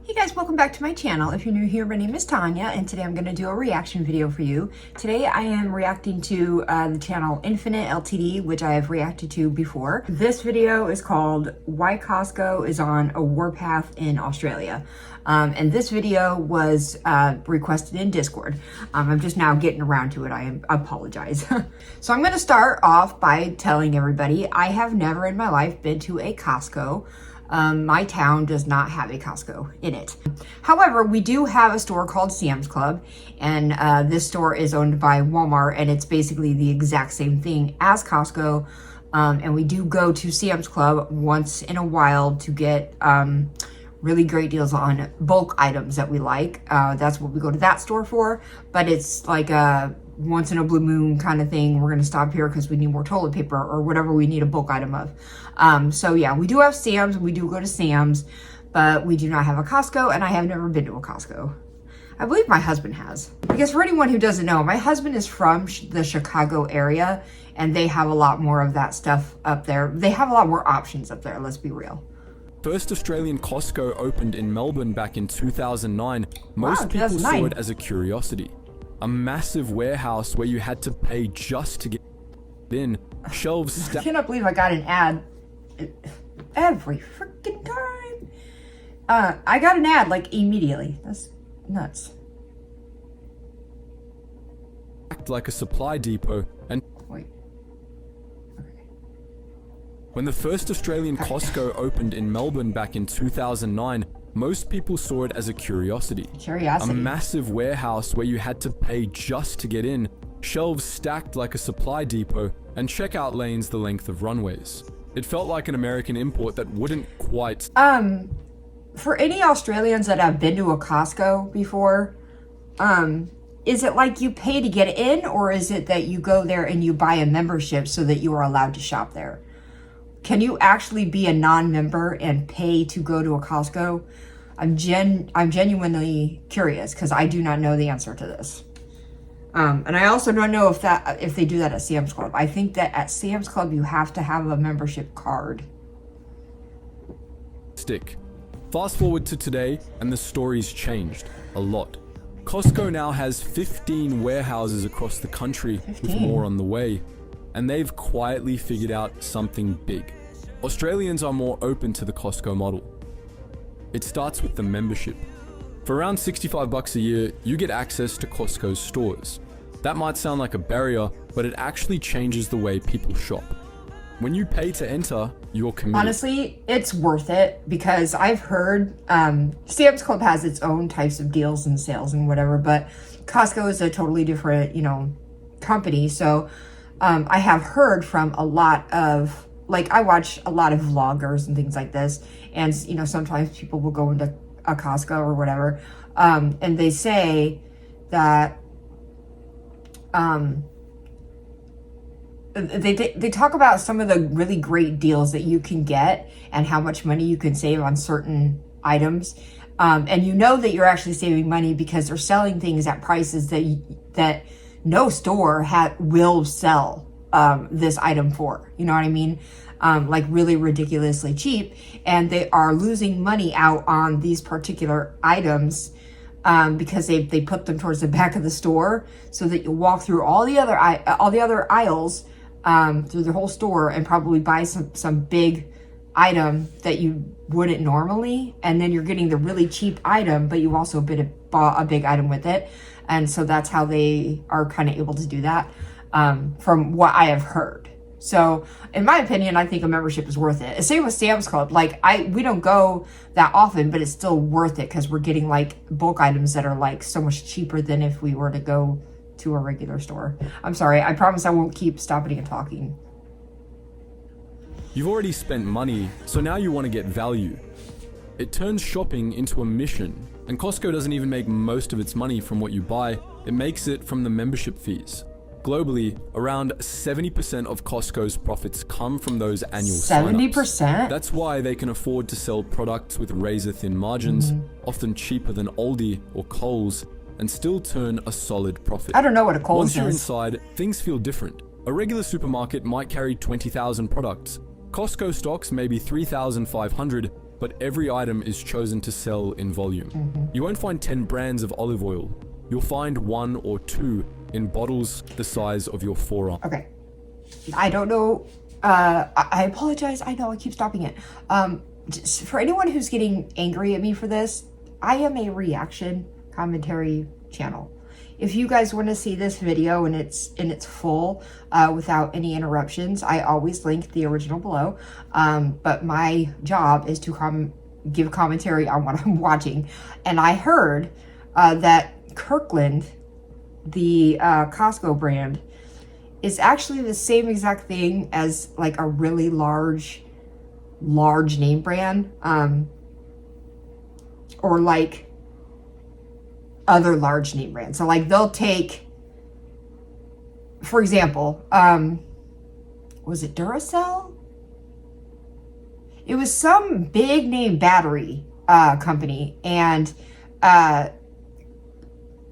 Hey guys, welcome back to my channel. If you're new here, my name is Tanya, and today I'm going to do a reaction video for you. Today I am reacting to the channel Infinite LTD, which I have reacted to before. This video is called Why Costco is on a Warpath in Australia. And this video was requested in Discord. I'm just now getting around to it. I apologize. So I'm going to start off by telling everybody I have never in my life been to a Costco. My town does not have a Costco in it. However, we do have a store called Sam's Club, and this store is owned by Walmart, and it's basically the exact same thing as Costco. And we do go to Sam's Club once in a while to get really great deals on bulk items that we like. That's what we go to that store for, but it's like a once in a blue moon kind of thing. We're gonna stop here because we need more toilet paper or whatever we need a bulk item of. So yeah, we do have Sam's, we do go to Sam's, but we do not have a Costco, and I have never been to a Costco. I believe my husband has. Because for anyone who doesn't know, my husband is from the Chicago area, and they have a lot more of that stuff up there. They have a lot more options up there, let's be real. First Australian Costco opened in Melbourne back in 2009. Most people saw it as a curiosity. A massive warehouse where you had to pay just to get in. Shelves stacked. I cannot believe I got an ad every freaking time. I got an ad like immediately. That's nuts. Like a supply depot. And wait. When the first Australian Costco opened in Melbourne back in 2009, most people saw it as a curiosity. Curiosity. A massive warehouse where you had to pay just to get in, shelves stacked like a supply depot, and checkout lanes the length of runways. It felt like an American import that wouldn't quite... For any Australians that have been to a Costco before, is it like you pay to get in, or is it that you go there and you buy a membership so that you are allowed to shop there? Can you actually be a non-member and pay to go to a Costco? I'm genuinely curious because I do not know the answer to this. And I also don't know if they do that at Sam's Club. I think that at Sam's Club you have to have a membership card. Stick. Fast forward to today, and the story's changed a lot. Costco now has 15 warehouses across the country, 15. With more on the way. And they've quietly figured out something big. Australians are more open to the Costco model. It starts with the membership. For around $65 a year, you get access to Costco's stores. That might sound like a barrier, but it actually changes the way people shop. When you pay to enter, you're committed. Honestly, it's worth it because I've heard Sam's Club has its own types of deals and sales and whatever, but Costco is a totally different, company. So I have heard from a lot of, I watch a lot of vloggers and things like this, and sometimes people will go into a Costco or whatever, and they say that they talk about some of the really great deals that you can get and how much money you can save on certain items, and that you're actually saving money because they're selling things at prices that no store will sell this item for, you know what I mean? Like really ridiculously cheap, and they are losing money out on these particular items because they put them towards the back of the store so that you walk through all the other aisles through the whole store and probably buy some big item that you wouldn't normally, and then you're getting the really cheap item, but you also bought a big item with it. And so that's how they are kind of able to do that, from what I have heard. So in my opinion, I think a membership is worth it. Same with Sam's Club. We don't go that often, but it's still worth it because we're getting bulk items that are so much cheaper than if we were to go to a regular store. I'm sorry, I promise I won't keep stopping and talking. You've already spent money, so now you want to get value. It turns shopping into a mission. And Costco doesn't even make most of its money from what you buy, it makes it from the membership fees. Globally, around 70% of Costco's profits come from those annual 70%? Sign-ups. That's why they can afford to sell products with razor-thin margins, often cheaper than Aldi or Coles, and still turn a solid profit. I don't know what a Coles is. Once you're inside, things feel different. A regular supermarket might carry 20,000 products. Costco stocks maybe 3,500, but every item is chosen to sell in volume. You won't find 10 brands of olive oil. You'll find 1 or 2 in bottles the size of your forearm. Okay. I don't know. I apologize. I know I keep stopping it. Just for anyone who's getting angry at me for this, I am a reaction commentary channel. If you guys want to see this video in its full, without any interruptions, I always link the original below. But my job is to give commentary on what I'm watching. And I heard that Kirkland, the Costco brand, is actually the same exact thing as like a really large name brand, or like other large name brands. So like they'll take, for example, was it Duracell? It was some big name battery company, and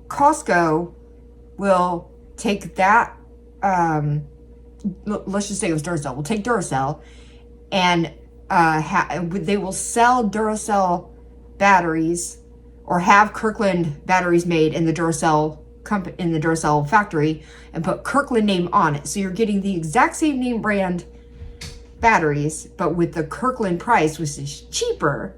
Costco will take that, let's just say it was Duracell. We'll take Duracell, and they will sell Duracell batteries, or have Kirkland batteries made in the Duracell factory, and put Kirkland name on it. So you're getting the exact same name brand batteries, but with the Kirkland price, which is cheaper.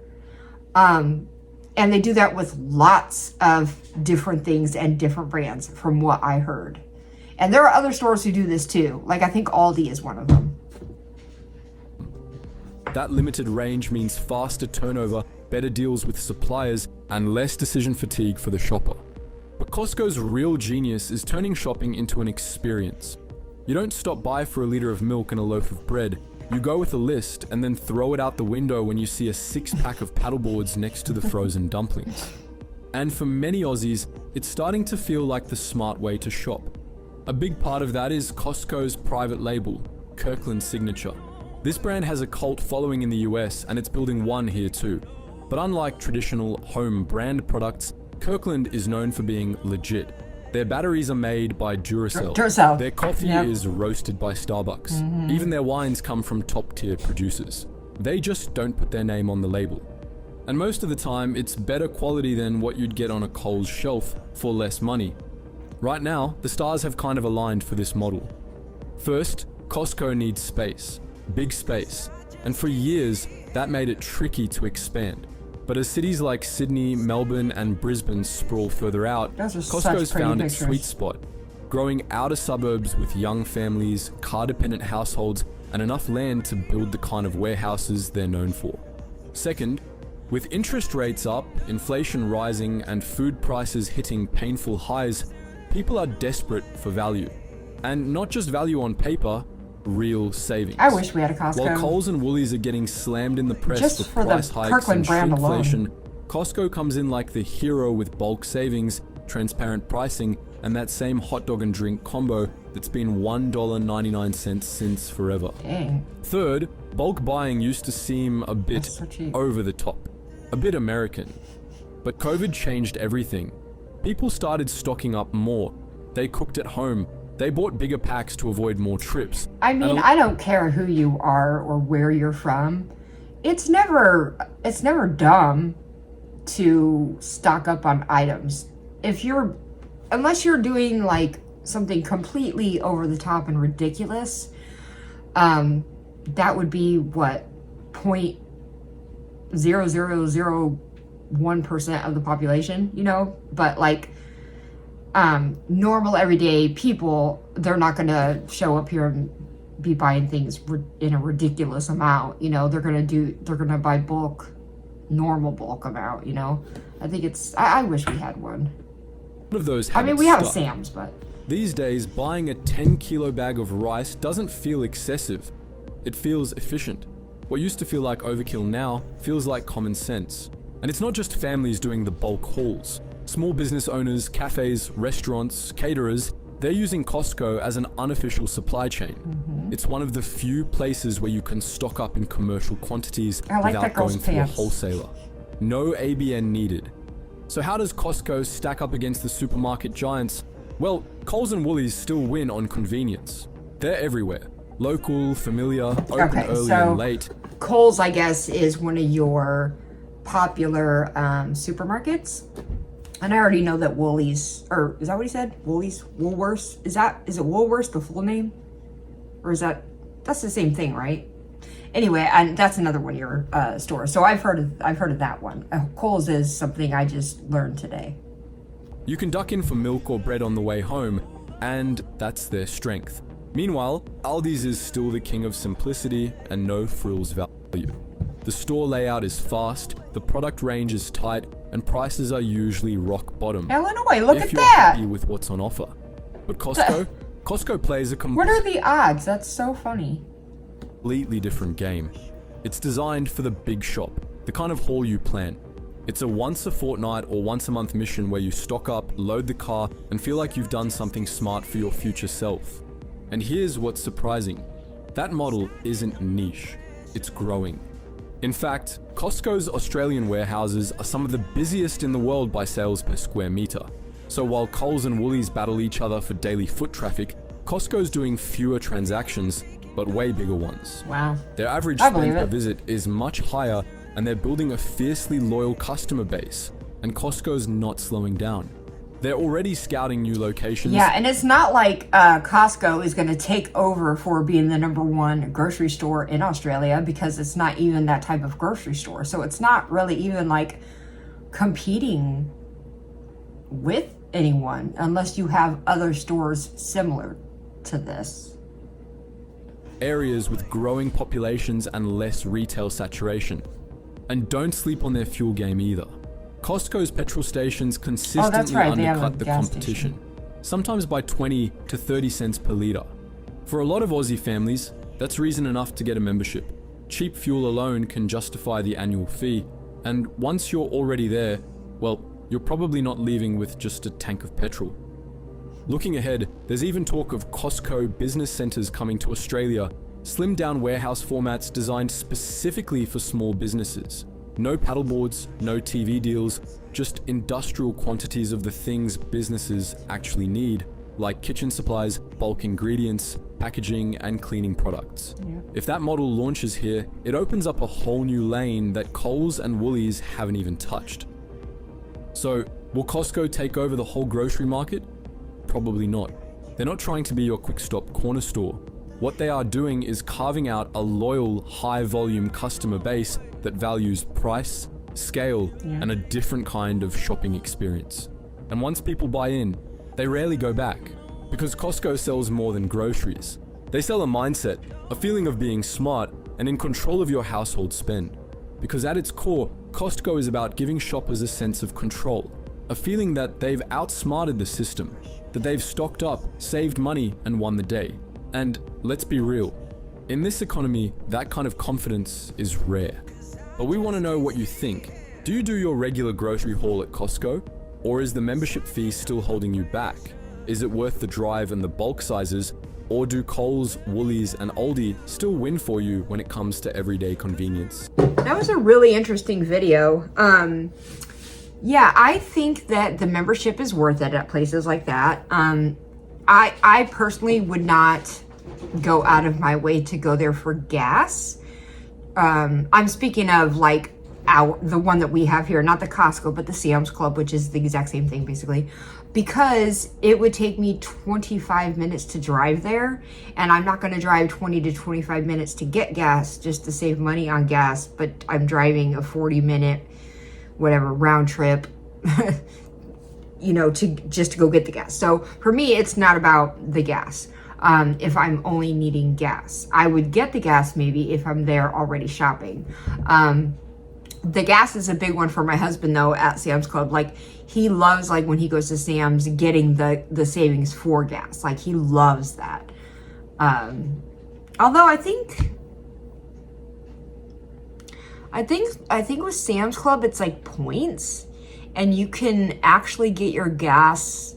And they do that with lots of different things and different brands, from what I heard. And there are other stores who do this too. Like I think Aldi is one of them. That limited range means faster turnover, better deals with suppliers, and less decision fatigue for the shopper. But Costco's real genius is turning shopping into an experience. You don't stop by for a liter of milk and a loaf of bread. You go with a list and then throw it out the window when you see a 6-pack of paddleboards next to the frozen dumplings. And for many Aussies, it's starting to feel like the smart way to shop. A big part of that is Costco's private label, Kirkland Signature. This brand has a cult following in the US, and it's building one here too. But unlike traditional home brand products, Kirkland is known for being legit. Their batteries are made by Duracell. Their coffee is roasted by Starbucks. Even their wines come from top-tier producers. They just don't put their name on the label. And most of the time, it's better quality than what you'd get on a Kohl's shelf for less money. Right now, the stars have kind of aligned for this model. First, Costco needs space. Big space. And for years, that made it tricky to expand. But as cities like Sydney, Melbourne, and Brisbane sprawl further out, Costco's found its sweet spot, growing outer suburbs with young families, car-dependent households, and enough land to build the kind of warehouses they're known for. Second, with interest rates up, inflation rising, and food prices hitting painful highs, people are desperate for value. And not just value on paper, real savings. I wish we had a Costco. While Coles and Woolies are getting slammed in the press just for price hikes Kirkland and brand shrinkflation, alone. Costco comes in like the hero with bulk savings, transparent pricing, and that same hot dog and drink combo that's been $1.99 since forever. Dang. Third, bulk buying used to seem a bit so cheap. over the top, a bit American. But COVID changed everything. People started stocking up more. They cooked at home. They bought bigger packs to avoid more trips. I mean, I don't care who you are or where you're from. It's never dumb to stock up on items. Unless you're doing like something completely over the top and ridiculous, that would be what, 0.0001% of the population, you know? But like, normal everyday people, they're not gonna show up here and be buying things in a ridiculous amount, you know. They're gonna buy normal bulk amount, you know. I think I wish we had one. One of those I mean, we have a Sam's, but these days buying a 10-kilo bag of rice doesn't feel excessive. It feels efficient. What used to feel like overkill now feels like common sense. And it's not just families doing the bulk hauls. Small business owners, cafes, restaurants, caterers, they're using Costco as an unofficial supply chain. It's one of the few places where you can stock up in commercial quantities without going through a wholesaler. No ABN needed. So how does Costco stack up against the supermarket giants? Well, Coles and Woolies still win on convenience. They're everywhere. Local, familiar, open early and late. Kohl's, I guess, is one of your popular supermarkets. And I already know that Woolies, or is that what he said? Woolies? Woolworths? Is it Woolworths, the full name? Or is that's the same thing, right? Anyway, and that's another one of your stores. So I've heard of that one. Kohl's is something I just learned today. You can duck in for milk or bread on the way home, and that's their strength. Meanwhile, Aldi's is still the king of simplicity and no frills value. The store layout is fast, the product range is tight, and prices are usually rock bottom. Illinois, look at if you're that! happy with what's on offer. But Costco plays a What are the odds? That's so funny. completely different game. It's designed for the big shop, the kind of haul you plan. It's a once a fortnight or once a month mission where you stock up, load the car, and feel like you've done something smart for your future self. And here's what's surprising. That model isn't niche, it's growing. In fact, Costco's Australian warehouses are some of the busiest in the world by sales per square meter. So while Coles and Woolies battle each other for daily foot traffic, Costco's doing fewer transactions, but way bigger ones. Wow. Their average spend per visit is much higher, and they're building a fiercely loyal customer base, and Costco's not slowing down. They're already scouting new locations. Yeah, and it's not like Costco is going to take over for being the #1 grocery store in Australia, because it's not even that type of grocery store. So it's not really even like competing with anyone unless you have other stores similar to this. Areas with growing populations and less retail saturation. And don't sleep on their fuel game either. Costco's petrol stations consistently undercut the competition, sometimes by 20 to 30 cents per litre. For a lot of Aussie families, that's reason enough to get a membership. Cheap fuel alone can justify the annual fee, and once you're already there, well, you're probably not leaving with just a tank of petrol. Looking ahead, there's even talk of Costco business centres coming to Australia, slimmed down warehouse formats designed specifically for small businesses. No paddleboards, no TV deals, just industrial quantities of the things businesses actually need, like kitchen supplies, bulk ingredients, packaging, and cleaning products. Yeah. If that model launches here, it opens up a whole new lane that Coles and Woolies haven't even touched. So, will Costco take over the whole grocery market? Probably not. They're not trying to be your quick stop corner store. What they are doing is carving out a loyal, high volume customer base that values price, scale, and a different kind of shopping experience. And once people buy in, they rarely go back, because Costco sells more than groceries. They sell a mindset, a feeling of being smart and in control of your household spend. Because at its core, Costco is about giving shoppers a sense of control, a feeling that they've outsmarted the system, that they've stocked up, saved money, and won the day. And let's be real, in this economy, that kind of confidence is rare. But we want to know what you think. Do you do your regular grocery haul at Costco? Or is the membership fee still holding you back? Is it worth the drive and the bulk sizes? Or do Coles, Woolies, and Aldi still win for you when it comes to everyday convenience? That was a really interesting video. Yeah, I think that the membership is worth it at places like that. I personally would not go out of my way to go there for gas. I'm speaking of like the one that we have here, not the Costco, but the Sam's Club, which is the exact same thing basically, because it would take me 25 minutes to drive there, and I'm not going to drive 20 to 25 minutes to get gas just to save money on gas, but I'm driving a 40-minute whatever round trip you know, to go get the gas. So for me, it's not about the gas. If I'm only needing gas, I would get the gas maybe if I'm there already shopping. The gas is a big one for my husband though at Sam's Club. Like he loves, like when he goes to Sam's, getting the savings for gas. Like he loves that. Although I think with Sam's Club, it's like points, and you can actually get your gas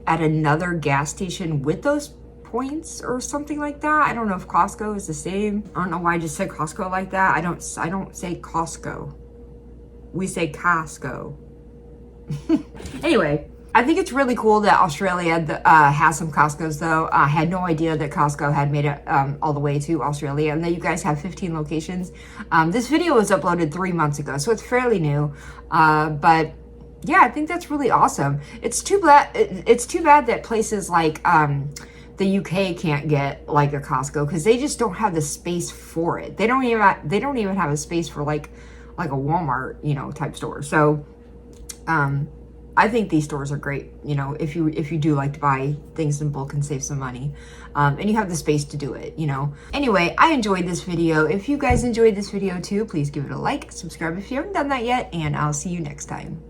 at another gas station with those points or something like that. I don't know if Costco is the same. I don't know why I just said Costco like that. I don't say Costco. We say Costco. Anyway, I think it's really cool that Australia has some Costco's though. I had no idea that Costco had made it all the way to Australia, and that you guys have 15 locations. This video was uploaded 3 months ago, so it's fairly new. But yeah, I think that's really awesome. It's too bad that places like the UK can't get like a Costco, because they just don't have the space for it. They don't even have a space for like a Walmart, you know, type store. So I think these stores are great, you know, if you do like to buy things in bulk and save some money, and you have the space to do it, you know. Anyway, I enjoyed this video. If you guys enjoyed this video too, please give it a like, subscribe if you haven't done that yet, and I'll see you next time.